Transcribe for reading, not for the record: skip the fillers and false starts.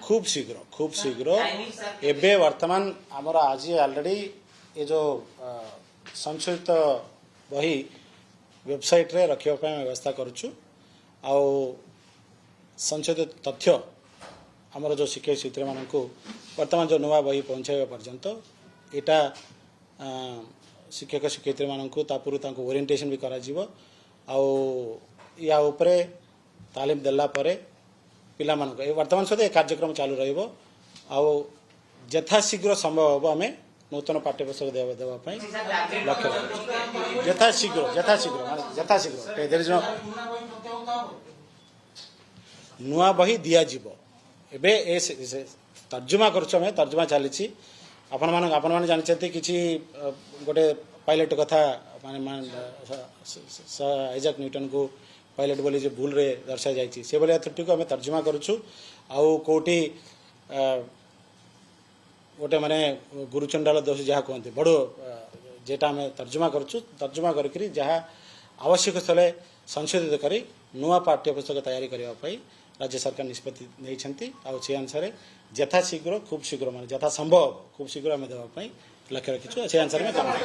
खूब खूब शीघ्र एबे वर्तमान आमर आज ऑलरेडी ये जो संशोधित बही वेबसाइट रे रखिया व्यवस्था करुचु आ संशोधित तथ्य आमर जो शिक्षक शिक्षयित्री मानक वर्तमान जो नुआ बही पहुंचाइबा पर्यंत एटा शिक्षक शिक्षयित्री मानक पूर्व ओरिएंटेशन भी करा जीवो या उपरे तालीम देला परे पिला मानक वर्तमान सहित कार्यक्रम चालू रहिबो यथाशीघ्र संभव हम आम नूतन पाठ्यपुस्तक देवाई लक्ष्य यथाशीघ्र नुआ बही दिज्व एबे तर्जुमा करें तर्जुमा चली आपण मैंने जानते कि गोटे पायलट कथा माने आइजाक न्यूटन को पायलट बोली जो भूल रे दर्शा जाइए से भाया त्रुटि को आम तर्जुमा करुचु आउटी गोटे माने गुरुचंडाल दोष जहाँ कहते बड़ जेटा आम तर्जुमा करुचु तर्जुमा करी जहाँ आवश्यक स्थले संशोधित करी नुआ पाठ्यपुस्तक तैयारी करने राज्य सरकार निष्पत्ति नहीं से अनुसार यथाशीघ्र खूब शीघ्र माने यथा संभव खूब शीघ्र आम देवाई लक्ष्य रखीचु से अनुसार में काम